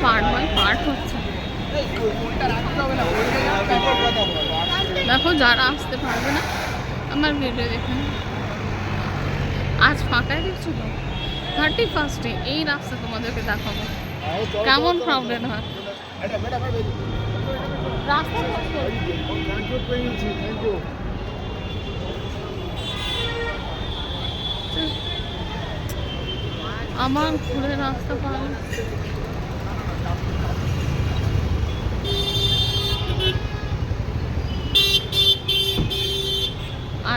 Part by part হচ্ছে। দেখো যারা আসতে পারবে না আমার ভিডিও দেখুন। আজ ফাঁকাই দেখছো তো, 31 এই রাস্তা তোমাদেরকে দেখাবো কেমন ক্রাউডেড হয় রাস্তা। আমার ঘুরে রাস্তা পার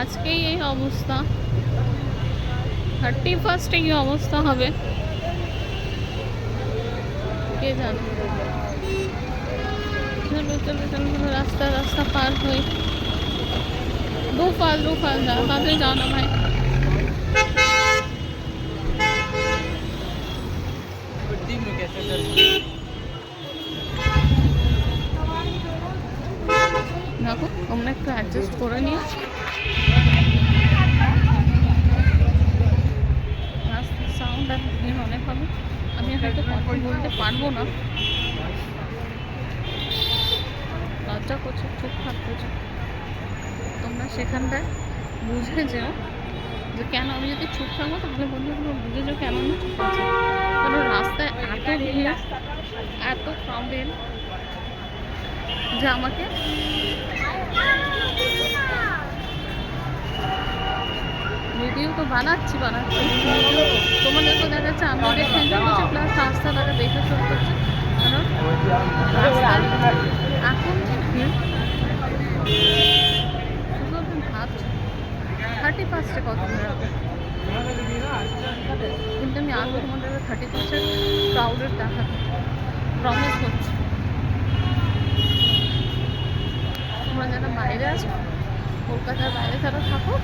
আজকেই এই অবস্থা, 31 কি অবস্থা হবে কে জানে। চলো চলো চলো চলো রাস্তা রাস্তা পার হই। দু ফাল যা তাদের যাও না ভাই। দেখো তোমরা একটু অ্যাডজাস্ট করে নিও। রাস্তার সাউন্ড আর ভিড় অনেক হবে, আমি হয়তো কথা বলতে পারবো না, লজ্জা করছো, চুপ থাকতেছো। তোমরা সেখানটায় বুঝে যেও যে কেন আমি যদি চুপ থাকবো তাহলে বন্ধুগুলো বুঝে যাও কেন আমি চুপ আছি। কারণ রাস্তায় এত ভিড় এত ক্রাউডেড যে আমাকে ভিডিও তো বানাচ্ছি তোমাদেরকে দেখাচ্ছে, আমি ওদের এনজয় করছি প্লাস রাস্তাটাকে দেখে শুরু করছি। কারণ রাস্তায় এখন যে ভিড় শুধু আমি ভাবছি 31 কত ভিড় হবে, কিন্তু আমি আগে তোমাদের 31 ক্রাউডেড দেখাতে প্রমিস করছি। তোমরা যারা বাইরে আছো, কলকাতার বাইরে যারা থাকো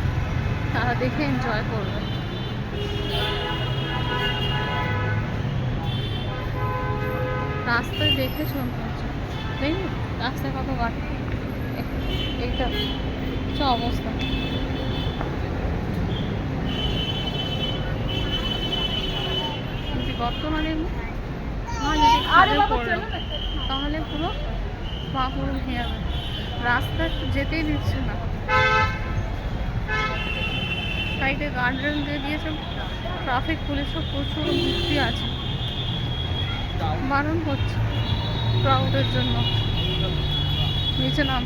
তারা দেখে এনজয় করবে। রাস্তায় দেখে শুনতে হচ্ছে, দেখি রাস্তায় কত গাড়ি, এইটা হচ্ছে অবস্থা। যদি বর্তমানে তাহলে পুরো পা পুরো ভেঙে যাবে, রাস্তা যেতেই দিচ্ছে না। সাইডে গার্ডরেল দিয়ে দিয়েছে, ট্রাফিক পুলিশও প্রচুর ভর্তি আছে, বারণ করছে ক্রাউডের জন্য। নিচে নাম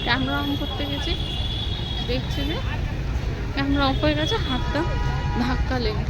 ক্যামেরা অন করতে গেছি, দেখছি যে ক্যামেরা অফ হয়ে গেছে, হাতটা ধাক্কা লেগে।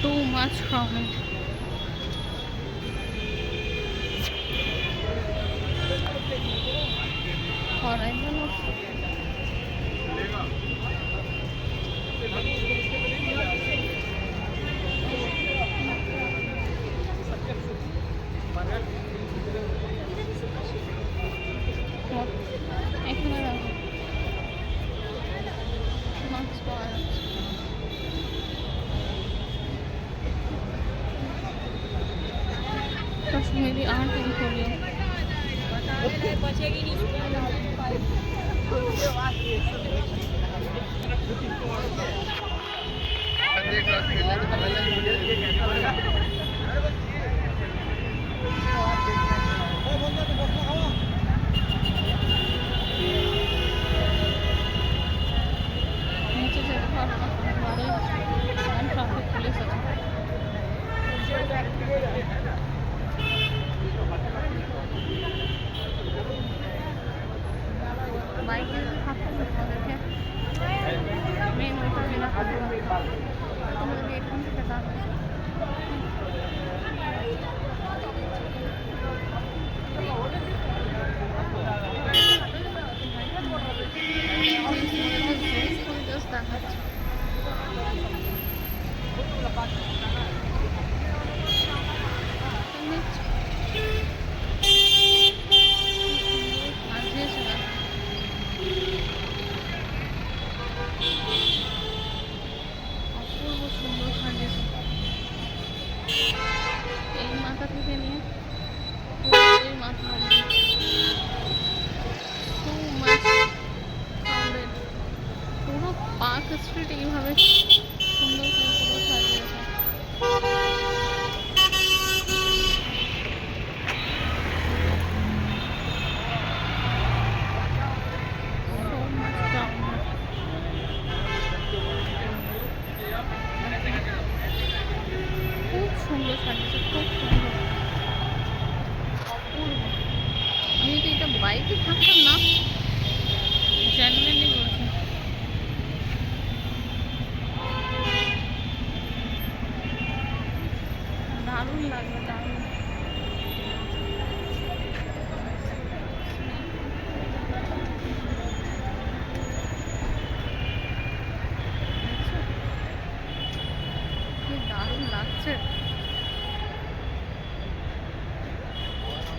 Too much crowded. Horrible. এখানে রাখো মাছ পাওয়া যাচ্ছে। कश्मीरी आर्ट एंड कोरियन नीचे से हमारे ट्रैफिक पुलिस আছে। বাইকে থাকতে তোমাদেরকে মেন ওইটা মেলা করতে হবে, তোমাদেরকে এখান থেকে যাবে। অপূর্ব সুন্দর সাজিয়েছে এই মাথা থেকে নিয়ে এই মাথা পুরো পার্ক স্ট্রিট এইভাবে সুন্দর করে পুরো সাজিয়েছে। খুব সুন্দর সাজিয়েছে, খুব সুন্দর, অপূর্ব। আমি তো এটা বাইকে থাকতাম না, জেনুইনলি বলছি। দারুণ লাগলো, দারুণ। দারুণ লাগছে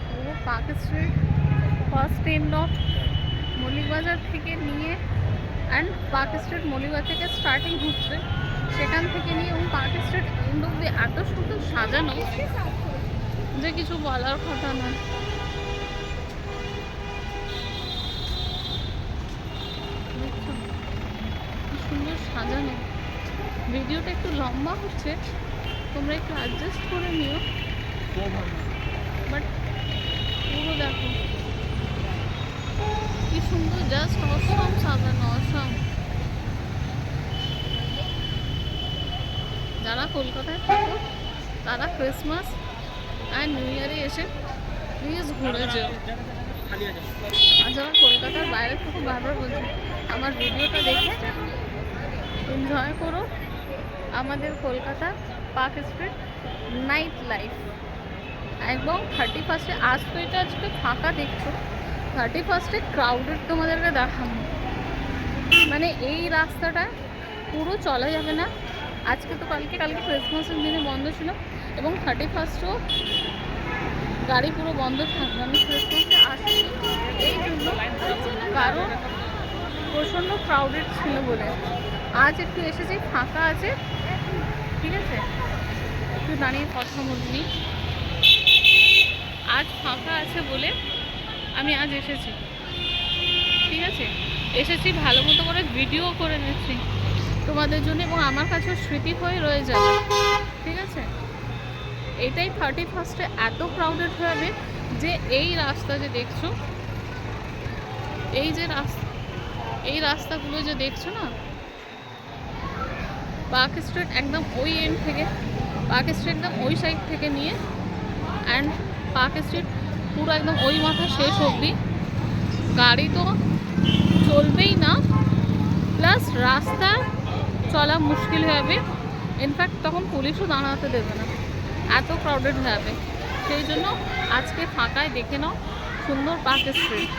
পুরো Park Street, first train dot Mallick Bazar থেকে নিয়ে and park street Mallick Bazar থেকে স্টার্টিং হচ্ছে, সেখান থেকে নিয়ে এবং পার্ক স্ট্রিট এন্ড অব্দি এত সুন্দর সাজানো যে কিছু বলার কথা নয়। দেখছো কি সুন্দর সাজানো। ভিডিওটা একটু লম্বা হচ্ছে, তোমরা একটু অ্যাডজাস্ট করে নিও, বাট পুরো দেখো কি সুন্দর, জাস্ট অসম সাজানো, অসম। যারা কলকাতায় থাকো তারা ক্রিসমাস আর নিউ ইয়ারে এসে প্লিজ ঘুরে যেও। আর যারা কলকাতার বাইরে থাকো বারবার বলছি আমার ভিডিওটা দেখে এনজয় করো আমাদের Kolkata park street night life. এবং 31-এ আজ তো এটা আজকে ফাঁকা দেখছো, 31-এ ক্রাউডেড তোমাদেরকে দেখাবো। মানে এই রাস্তাটা পুরো চলা যাবে না আজকে, তো কালকে ক্রিসমাসের দিনে বন্ধ ছিল এবং 31-ও গাড়ি পুরো বন্ধ থাকবে। আমি ক্রিসমাসে আসিনি এই জন্য, কারণ প্রচণ্ড ক্রাউডেড ছিল বলে। আজ একটু এসেছি, ফাঁকা আছে, ঠিক আছে, একটু দাঁড়িয়ে কথা বলিনি। আজ ফাঁকা আছে বলে আমি আজ এসেছি, ঠিক আছে, এসেছি ভালো মতো করে ভিডিও করে নিচ্ছি তোমাদের জন্য এবং আমার কাছেও স্মৃতি হয়ে রয়ে যাবে, ঠিক আছে। এটাই 31-এ এত ক্রাউডেড হবে যে এই রাস্তা যে দেখছো, এই যে রাস্তা এই রাস্তাগুলো যে দেখছো না, পার্ক স্ট্রিট একদম ওই এন্ড থেকে, পার্ক স্ট্রিট একদম ওই সাইড থেকে নিয়ে অ্যান্ড পার্ক স্ট্রিট পুরো একদম ওই মাথা শেষ অবধি গাড়ি তো চলবেই না, প্লাস রাস্তা চলা মুশকিল হয়ে যাবে। ইনফ্যাক্ট তখন পুলিশও দাঁড়াতে দেবে না, এত ক্রাউডেড হয়ে যাবে। সেই জন্য আজকে ফাঁকায় দেখে নাও সুন্দর পার্ক স্ট্রিট,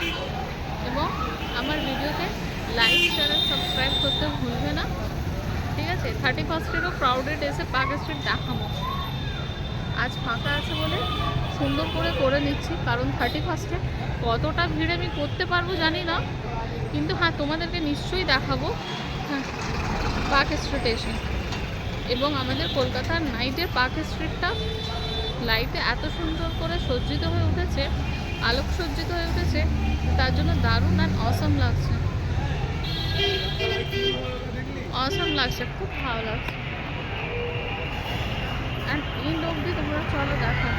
এবং আমার ভিডিওতে লাইক শেয়ার সাবস্ক্রাইব করতে ভুলবে না, ঠিক আছে? 31স্টেরও ক্রাউডেড এসে পার্ক স্ট্রিট দেখাবো। আজ ফাঁকা আছে বলে সুন্দর করে নিচ্ছি, কারণ 31স্টে কতটা ভিড় আমি করতে পারবো জানি না, কিন্তু হ্যাঁ তোমাদেরকে নিশ্চয়ই দেখাবো হ্যাঁ পার্ক স্ট্রিট এসে। এবং আমাদের কলকাতার নাইটের পার্ক স্ট্রিটটা লাইটে এত সুন্দর করে সজ্জিত হয়ে উঠেছে, আলোকসজ্জিত হয়ে উঠেছে, তার জন্য দারুণ অ্যান্ড অসম লাগছে, অসম লাগছে, খুব ভালো লাগছে। অ্যান্ড এন্ড অবধি তোমরা চলো দেখো,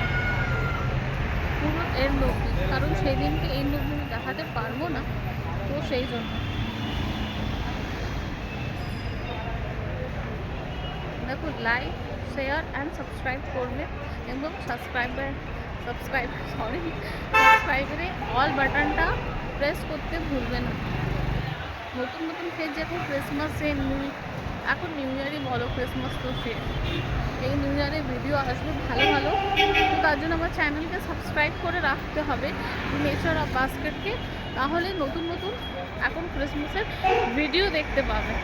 পুরো এন্ড অবধি, কারণ সেই দিনকে এন্ড অবধি আমি দেখাতে পারবো না, তো সেই জন্য দেখো লাইক শেয়ার অ্যান্ড সাবস্ক্রাইব করবে, এবং সাবস্ক্রাইবারে অল বাটনটা প্রেস করতে ভুলবে না। নতুন ফেজ যখন ক্রিসমাসে এখন নিউ ইয়ারই বলো, ক্রিসমাস তো শেষ, এই নিউ ইয়ারে ভিডিও আসবে ভালো ভালো, তো তার জন্য আমার চ্যানেলকে সাবস্ক্রাইব করে রাখতে হবে নেচার অফ বাস্কেটকে, তাহলে নতুন এখন ক্রিসমাসের ভিডিও দেখতে পাবে,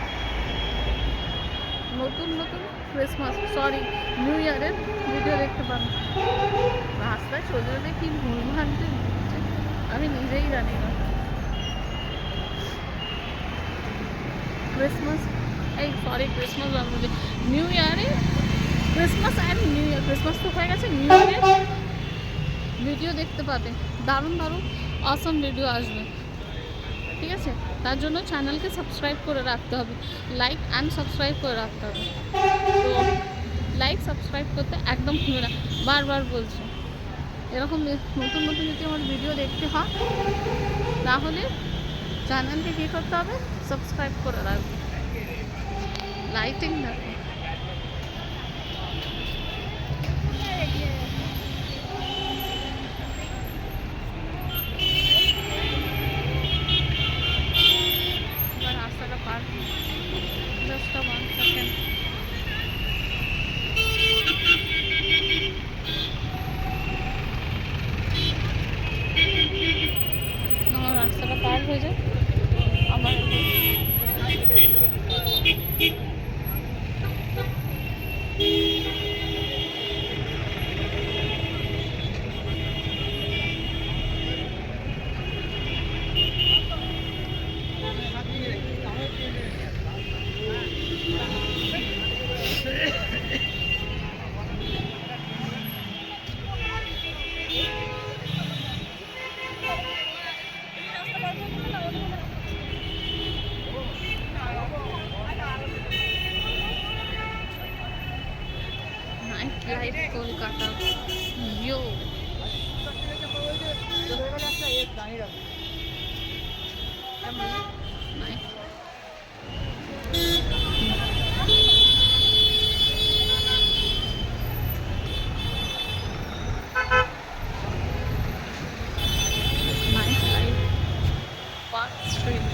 নতুন নিউ ইয়ারের ভিডিও দেখতে পাবে। রাস্তায় চলে কি ভুল ভাঙতে আমি নিজেই জানি না। ক্রিসমাস জন্মদিন, নিউ ইয়ারে Christmas and new year, Christmas তো হয়ে গেছে, নিউ ইয়ারে ভিডিও দেখতে পাবে, দারুণ অসম ভিডিও আসবে, ঠিক আছে? তার জন্য চ্যানেলকে সাবস্ক্রাইব করে রাখতে হবে, লাইক অ্যান্ড সাবস্ক্রাইব করে রাখতে হবে। তো লাইক সাবস্ক্রাইব করতে একদম ভুলবে না, বারবার বলছি। এরকম নতুন যদি আমার ভিডিও দেখতে হয়, তাহলে চ্যানেলকে কী করতে হবে, সাবস্ক্রাইব করে রাখবে। লাইটিং দেখো, রাস্তাটা পার জাস্ট 1 সেকেন্ড। আমার রাস্তাটা পার হয়ে যায়, আমার লাইভ কলকাতা ইয়ো পার্ক স্ট্রিট।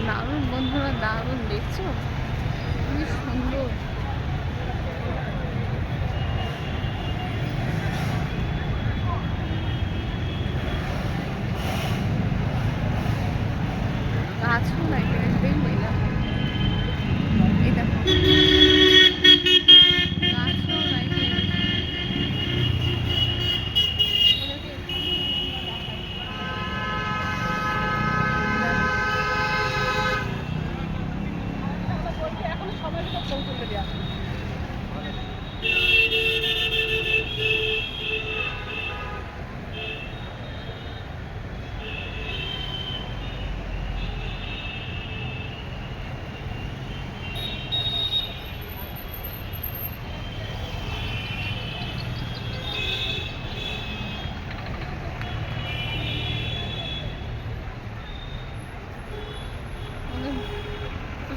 দারুণ বন্ধুরা, দারুণ, দেখছো কি সুন্দর। গাছও লাগে, দেখবেই মেলা, এই দেখো গাছও লাগে। এখন সবাই চলতে দেওয়া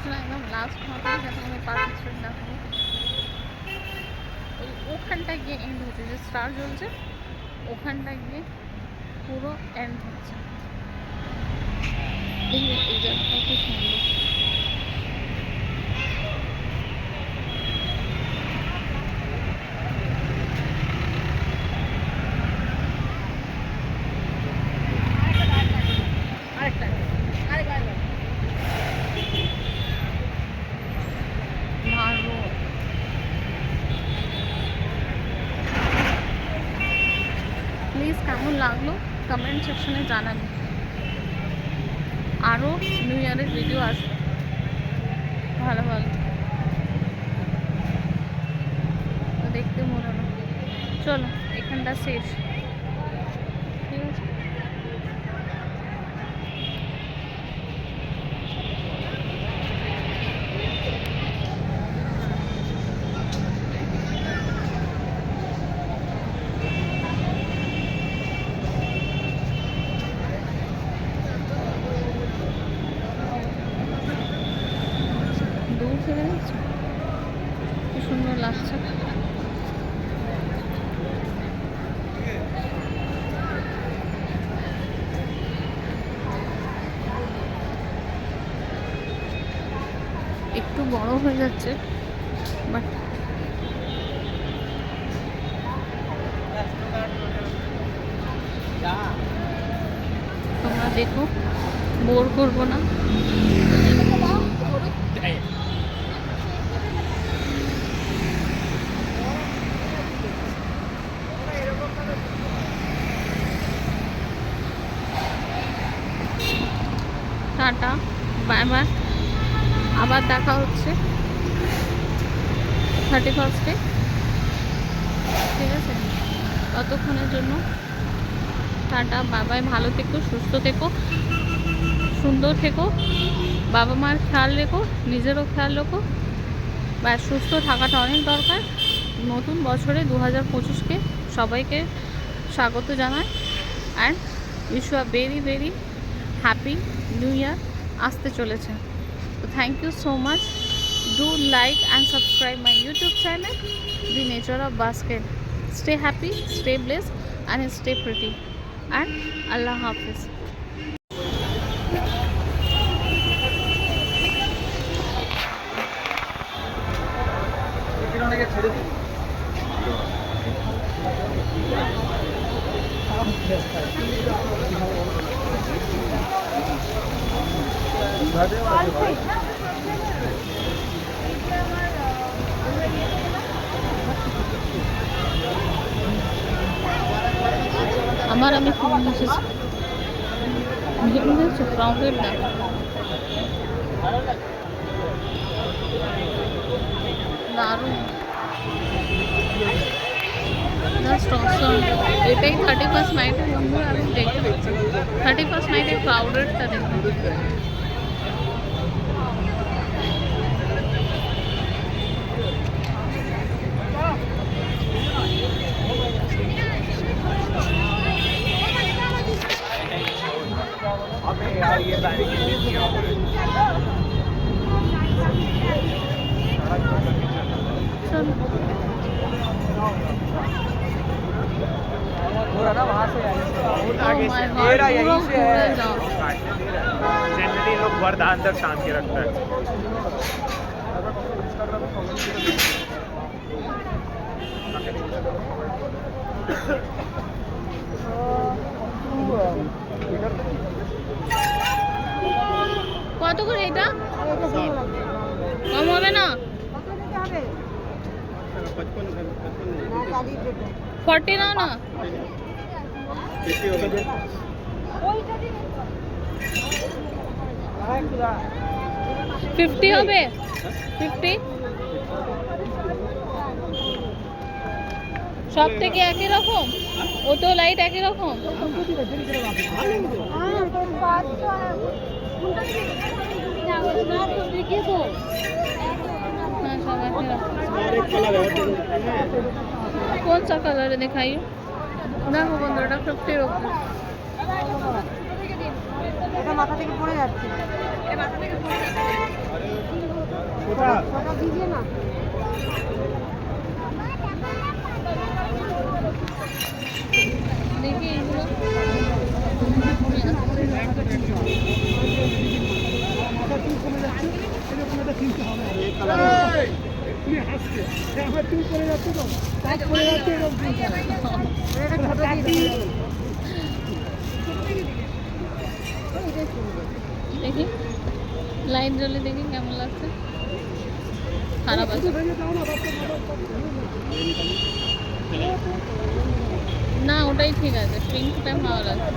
বলছো না একদম লাস্ট মাথায় যাতে আমি পার্টিসিপেট না করবো, ওখানটায় গিয়ে এন্ড হচ্ছে, যে স্টার জ্বলছে ওখানটায় গিয়ে পুরো এন্ড হচ্ছে। এই জায়গাটা খুব সুন্দর। প্লিজ কেমন লাগলো কমেন্ট সেকশনে জানাবেন। আরও নিউ ইয়ারের ভিডিও আসবে ভালো ভালো, তো দেখতে মনে না। চলো এখানটা শেষ, ঠিক আছে। দূর থেকে দেখছো কি সুন্দর লাগছে। একটু বড় হয়ে যাচ্ছে বাট তোমরা দেখো, বোর করবো না। টাটা, বাই বাই, আবার দেখা হচ্ছে 31st, ঠিক আছে। ততক্ষণের জন্য টাটা, বাই বাই, ভালো থেকো, সুস্থ থেকো, সুন্দর থেকো, বাবা মার খেয়াল রেখো, নিজেরও খেয়াল রেখো। বা সুস্থ থাকাটা অনেক দরকার। নতুন বছরে 2025কে সবাইকে স্বাগত জানাই and wish you a very very happy new year আসতে চলেছে। তো thank you so much, do like and subscribe my YouTube channel the nature of basket. Stay happy, stay blessed and stay pretty, and Allah হাফিজ। আমার আমি phone এসেছি, দেখছো crowded না, দারুণ, জাস্ট অসম। এটাই 31st নাইটের বন্ধুরা আমি দেখতে পাচ্ছি, 31st নাইটের ক্রাউডেডটা দেখতে। जनरली लोग वरदान तक टांग के रखता है। কত করে এটা? কম হবে না? 40 নাও না, 50 হবে, 50 সব থেকে একই রকম, ও তো লাইট একই রকম। कौन सा कलर है दिखाइए? देखो बंदरটা 50 রকম। এটা মাথা থেকে পড়ে যাচ্ছে, এটা মাথা থেকে পড়ে যাচ্ছে। দেখি এগুলো দেখি লাইট জ্বলে দেখি কেমন লাগছে। খারাপ আছে না, ওটাই ঠিক আছে, পিঙ্কটা ভালো লাগছে।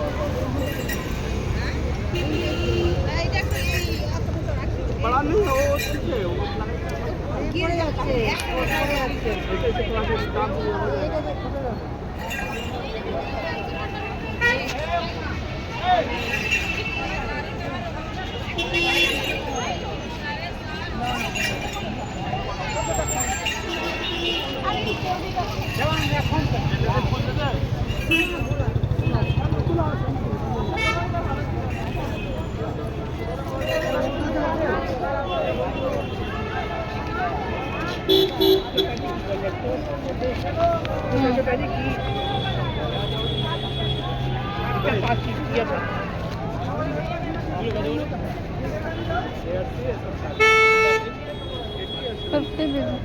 করতে দেবো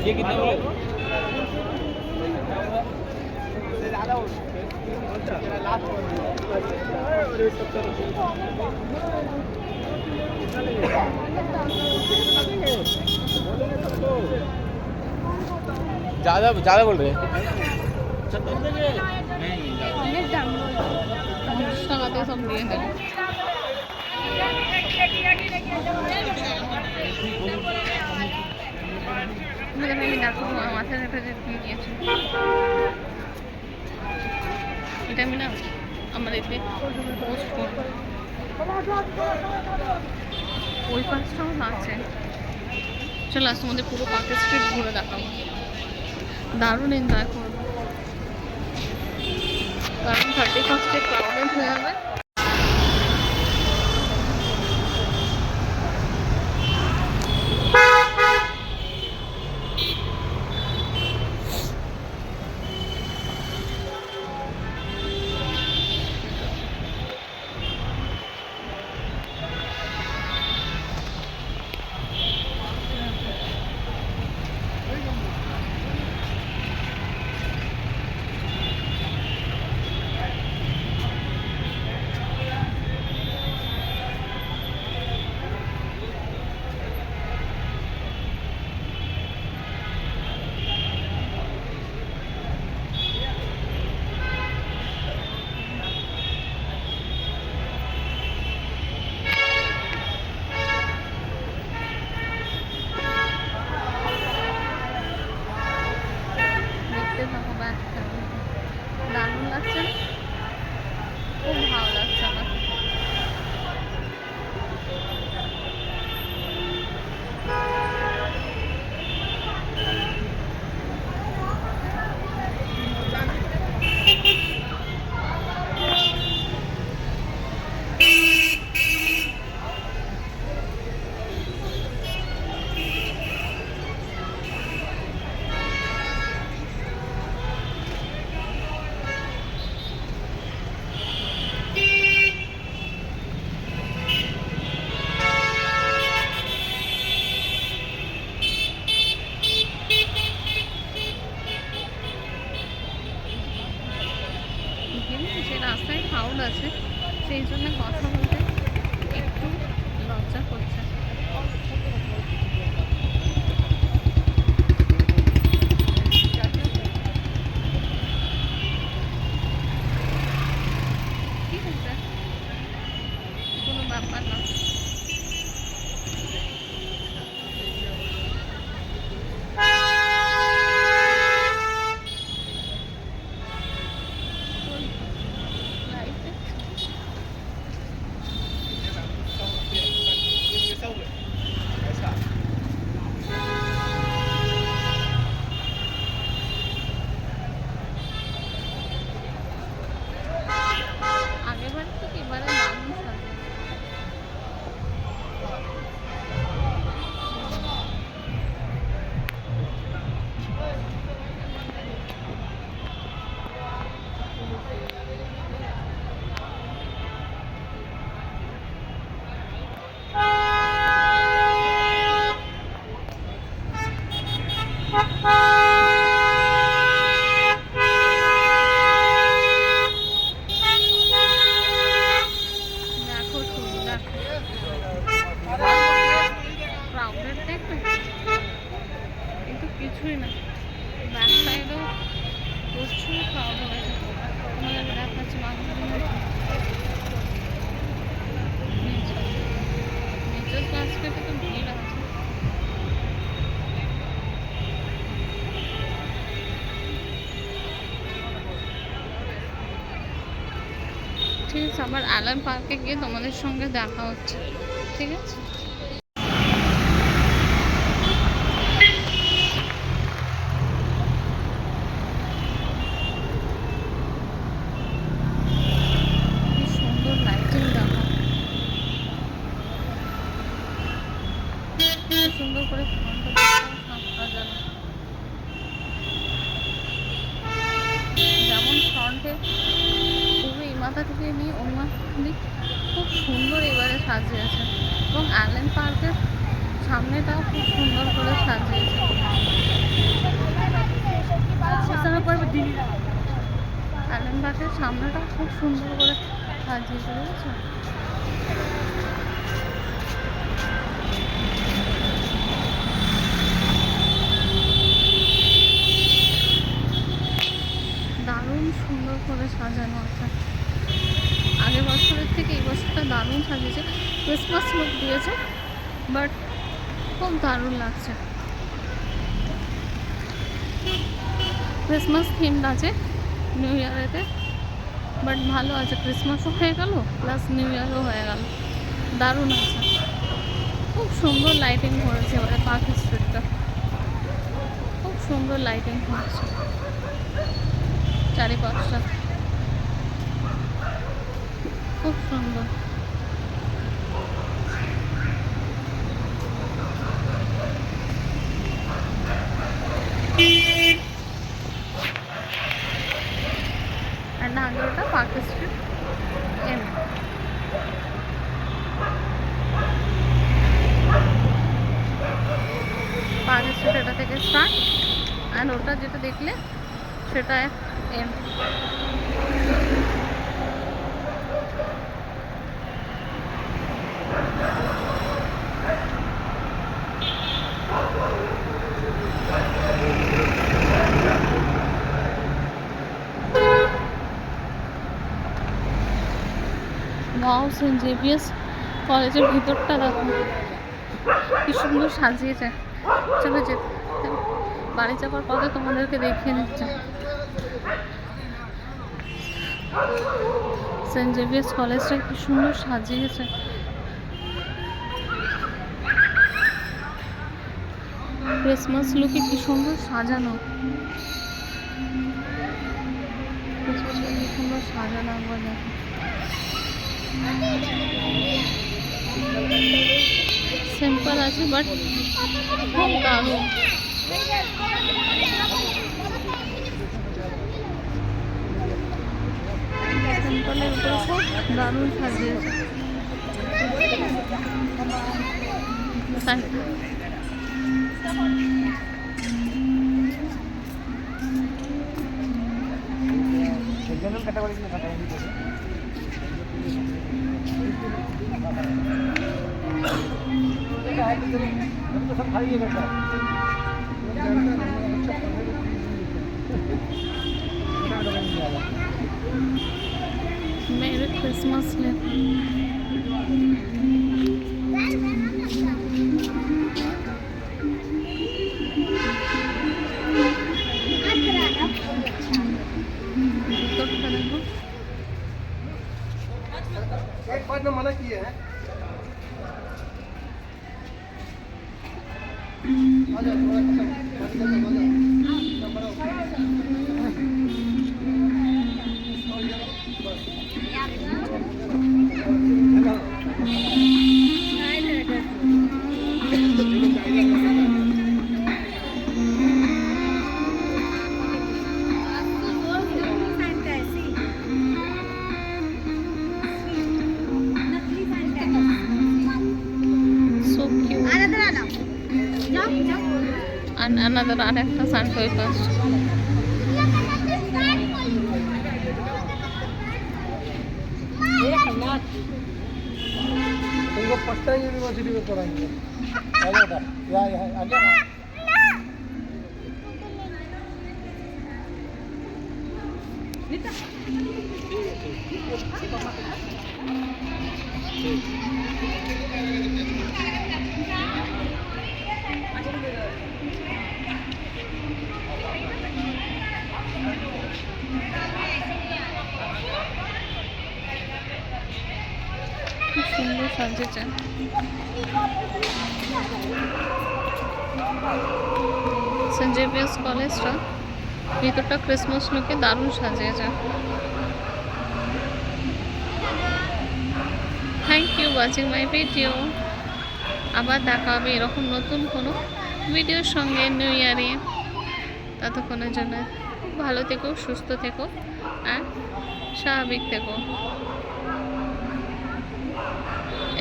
ये कितना बोले? ज़्यादा ज़्यादा बोल रहे हैं। টাকাতে সব দিয়ে দেবে। আমি দেখো মাথার একটা যে নিয়েছি, এটা আমি না আমার এতে পোস্ট করবো। ওই পাশটাও আছে। চলো আজ তোমাদের পুরো পার্কের স্ট্রিট ঘুরে দেখাবো, দারুণ এনজয় করবো, কারণ 31 ক্রাউডেড হয়ে যাবে। দারুণ লাগছে, খুব ভালো লাগছে আমার। যে রাস্তায় ক্রাউড আছে সেই জন্য কথা বলতে একটু লজ্জা করছে। ঠিক আছে, কোনো ব্যাপার না। প্রচুর ক্রাউড হয়েছে। আমাদের দেখাচ্ছে নেচার ক্লাসকেটে তো ভিড় আছে। ঠিক আছে, আবার অ্যালান পার্কে গিয়ে তোমাদের সঙ্গে দেখা হচ্ছে, ঠিক আছে? কি সুন্দর লাইটিং দেখা, কি সুন্দর করে সাজানো। যেমন ফ্রন্টে পুরো এই মাথা থেকে নিয়ে ওই মাথা দিক খুব সুন্দর এবারে সাজিয়েছে, এবং অ্যালেন পার্কের সামনেটাও খুব সুন্দর করে সাজিয়েছে। অ্যালেন পার্কের সামনেটাও খুব সুন্দর করে সাজিয়েছে, বুঝেছো? দারুণ সুন্দর করে সাজানো আছে। আগের বছরের থেকে এই বছরটা দারুণ সাজিয়েছে, ক্রিসমাস লুক দিয়েছে, বাট খুব দারুণ লাগছে। ক্রিসমাস থিমড আছে নিউ ইয়ারেতে, বাট ভালো আছে, ক্রিসমাসও হয়ে গেল প্লাস নিউ ইয়ারও হয়ে গেল, দারুণ আছে। খুব সুন্দর লাইটিং করেছে এবারে পার্ক স্ট্রিটটা, খুব সুন্দর লাইটিং করেছে চারিপাশটা, খুব সুন্দর। আর না আগে ওটা পার্ক স্ট্রিট এম, পার্ক স্ট্রিট এটা থেকে স্টার্ট, অ্যান্ড ওটা যেটা দেখলে সেটা এম। ওয়াও, সেন্ট জেভিয়ার্স কলেজের ভিতরটা দেখো কি সুন্দর সাজিয়েছে। চলো যেতে, বাড়ি যাবার পথে তোমাদেরকে দেখিয়ে নিচ্ছে সেন্ট জেভিয়ার্স কলেজটা কি সুন্দর সাজিয়েছে। ক্রিসমাস লুকে কি সুন্দর সাজানো, কি সুন্দর সাজানো একবার দেখো। সিম্পল আছে বাট খুব দারুণ। সিম্পলের উপরে খুব দারুণ সাজিয়েছে। मेरी क्रिसमस ले मना किए हैं। another arekta Santa Claus. तुमको पटना यूनिवर्सिटी में पढ़ाएंगे। आगे ना খুব সুন্দর সাজিয়েছে। সেন্ট জেভিয়ার্স কলেজটা ভিতরটা ক্রিসমাস লুকে দারুণ সাজিয়েছে। Thank you watching my video. আবার দেখা হবে এরকম নতুন কোনো ভিডিওর সঙ্গে নিউ ইয়ারে। ততক্ষণের জন্য খুব ভালো থেকো, সুস্থ থেকো আর স্বাভাবিক থেকো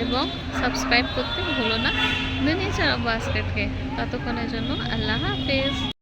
এবং সাবস্ক্রাইব করতে ভুলো না দ্য নেচার অফ বাস্কেটকে। ততক্ষণের জন্য আল্লাহ হাফেজ।